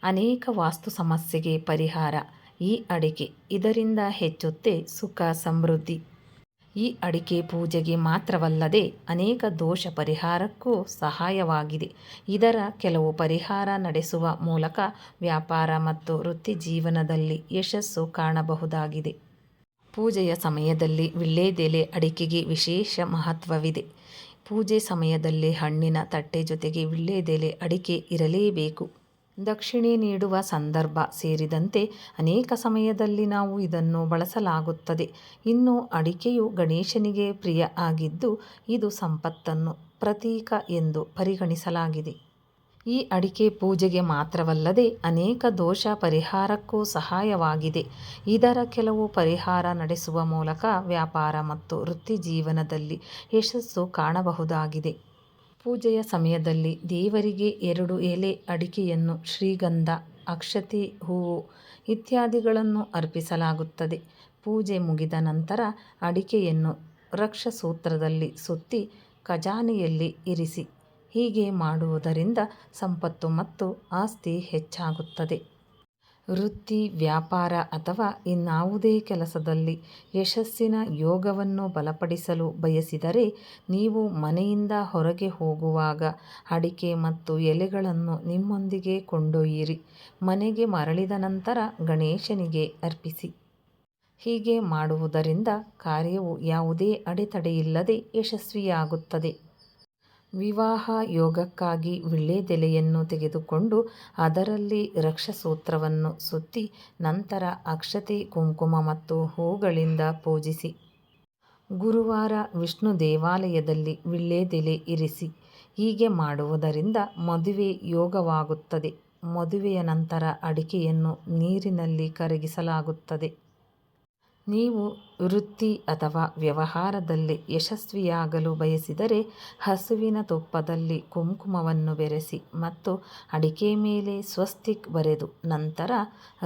ಅನೇಕ ವಾಸ್ತು ಸಮಸ್ಯೆಗೆ ಪರಿಹಾರ ಈ ಅಡಿಕೆ. ಇದರಿಂದ ಹೆಚ್ಚುತ್ತೆ ಸುಖ ಸಮೃದ್ಧಿ. ಈ ಅಡಿಕೆ ಪೂಜೆಗೆ ಮಾತ್ರವಲ್ಲದೆ ಅನೇಕ ದೋಷ ಪರಿಹಾರಕ್ಕೂ ಸಹಾಯವಾಗಿದೆ. ಇದರ ಕೆಲವು ಪರಿಹಾರ ನಡೆಸುವ ಮೂಲಕ ವ್ಯಾಪಾರ ಮತ್ತು ವೃತ್ತಿ ಜೀವನದಲ್ಲಿ ಯಶಸ್ಸು ಕಾಣಬಹುದಾಗಿದೆ. ಪೂಜೆಯ ಸಮಯದಲ್ಲಿ ವೀಳ್ಯದೆಲೆ ಅಡಿಕೆಗೆ ವಿಶೇಷ ಮಹತ್ವವಿದೆ. ಪೂಜೆ ಸಮಯದಲ್ಲಿ ಹಣ್ಣಿನ ತಟ್ಟೆ ಜೊತೆಗೆ ವೀಳ್ಯದೆಲೆ ಅಡಿಕೆ ಇರಲೇಬೇಕು. ದಕ್ಷಿಣೆ ನೀಡುವ ಸಂದರ್ಭ ಸೇರಿದಂತೆ ಅನೇಕ ಸಮಯದಲ್ಲಿ ನಾವು ಇದನ್ನು ಬಳಸಲಾಗುತ್ತದೆ. ಇನ್ನು ಅಡಿಕೆಯು ಗಣೇಶನಿಗೆ ಪ್ರಿಯ ಆಗಿದ್ದು ಇದು ಸಂಪತ್ತನ್ನು ಪ್ರತೀಕ ಎಂದು ಪರಿಗಣಿಸಲಾಗಿದೆ. ಈ ಅಡಿಕೆ ಪೂಜೆಗೆ ಮಾತ್ರವಲ್ಲದೆ ಅನೇಕ ದೋಷ ಪರಿಹಾರಕ್ಕೂ ಸಹಾಯವಾಗಿದೆ. ಇದರ ಕೆಲವು ಪರಿಹಾರ ನಡೆಸುವ ಮೂಲಕ ವ್ಯಾಪಾರ ಮತ್ತು ವೃತ್ತಿ ಜೀವನದಲ್ಲಿ ಯಶಸ್ಸು ಕಾಣಬಹುದಾಗಿದೆ. ಪೂಜೆಯ ಸಮಯದಲ್ಲಿ ದೇವರಿಗೆ 2 ಎಲೆ ಅಡಿಕೆಯನ್ನು ಶ್ರೀಗಂಧ, ಅಕ್ಷತೆ, ಹೂವು ಇತ್ಯಾದಿಗಳನ್ನು ಅರ್ಪಿಸಲಾಗುತ್ತದೆ. ಪೂಜೆ ಮುಗಿದ ನಂತರ ಅಡಿಕೆಯನ್ನು ರಕ್ಷಸೂತ್ರದಲ್ಲಿ ಸುತ್ತಿ ಖಜಾನೆಯಲ್ಲಿ ಇರಿಸಿ. ಹೀಗೆ ಮಾಡುವುದರಿಂದ ಸಂಪತ್ತು ಮತ್ತು ಆಸ್ತಿ ಹೆಚ್ಚಾಗುತ್ತದೆ. ವೃತ್ತಿ, ವ್ಯಾಪಾರ ಅಥವಾ ಇನ್ನಾವುದೇ ಕೆಲಸದಲ್ಲಿ ಯಶಸ್ಸಿನ ಯೋಗವನ್ನು ಬಲಪಡಿಸಲು ಬಯಸಿದರೆ ನೀವು ಮನೆಯಿಂದ ಹೊರಗೆ ಹೋಗುವಾಗ ಅಡಿಕೆ ಮತ್ತು ಎಲೆಗಳನ್ನು ನಿಮ್ಮೊಂದಿಗೆ ಕೊಂಡೊಯ್ಯಿರಿ. ಮನೆಗೆ ಮರಳಿದ ನಂತರ ಗಣೇಶನಿಗೆ ಅರ್ಪಿಸಿ. ಹೀಗೆ ಮಾಡುವುದರಿಂದ ಕಾರ್ಯವು ಯಾವುದೇ ಅಡೆತಡೆಯಿಲ್ಲದೆ ಯಶಸ್ವಿಯಾಗುತ್ತದೆ. ವಿವಾಹ ಯೋಗಕ್ಕಾಗಿ ವೀಳ್ಯದೆಲೆಯನ್ನು ತೆಗೆದುಕೊಂಡು ಅದರಲ್ಲಿ ರಕ್ಷಸೂತ್ರವನ್ನು ಸುತ್ತಿ ನಂತರ ಅಕ್ಷತೆ, ಕುಂಕುಮ ಮತ್ತು ಹೂಗಳಿಂದ ಪೂಜಿಸಿ. ಗುರುವಾರ ವಿಷ್ಣು ದೇವಾಲಯದಲ್ಲಿ ವೀಳ್ಯದೆಲೆ ಇರಿಸಿ. ಹೀಗೆ ಮಾಡುವುದರಿಂದ ಮದುವೆ ಯೋಗವಾಗುತ್ತದೆ. ಮದುವೆಯ ನಂತರ ಅಡಿಕೆಯನ್ನು ನೀರಿನಲ್ಲಿ ಕರಗಿಸಲಾಗುತ್ತದೆ. ನೀವು ವೃತ್ತಿ ಅಥವಾ ವ್ಯವಹಾರದಲ್ಲಿ ಯಶಸ್ವಿಯಾಗಲು ಬಯಸಿದರೆ ಹಸುವಿನ ತುಪ್ಪದಲ್ಲಿ ಕುಂಕುಮವನ್ನು ಬೆರೆಸಿ ಮತ್ತು ಅಡಿಕೆ ಮೇಲೆ ಸ್ವಸ್ತಿಕ್ ಬರೆದು ನಂತರ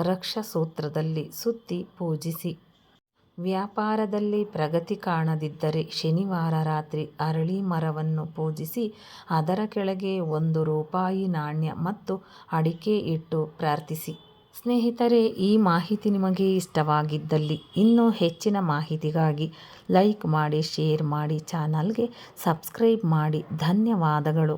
ರಕ್ಷಸೂತ್ರದಲ್ಲಿ ಸುತ್ತಿ ಪೂಜಿಸಿ. ವ್ಯಾಪಾರದಲ್ಲಿ ಪ್ರಗತಿ ಕಾಣದಿದ್ದರೆ ಶನಿವಾರ ರಾತ್ರಿ ಅರಳಿ ಮರವನ್ನು ಪೂಜಿಸಿ ಅದರ ಕೆಳಗೆ 1 ರೂಪಾಯಿ ನಾಣ್ಯ ಮತ್ತು ಅಡಿಕೆ ಇಟ್ಟು ಪ್ರಾರ್ಥಿಸಿ. ಸ್ನೇಹಿತರೆ, ಈ ಮಾಹಿತಿ ನಿಮಗೆ ಇಷ್ಟವಾಗಿದ್ದಲ್ಲಿ ಇನ್ನೂ ಹೆಚ್ಚಿನ ಮಾಹಿತಿಗಾಗಿ ಲೈಕ್ ಮಾಡಿ, ಶೇರ್ ಮಾಡಿ, ಚಾನಲ್ಗೆ ಸಬ್ಸ್ಕ್ರೈಬ್ ಮಾಡಿ. ಧನ್ಯವಾದಗಳು.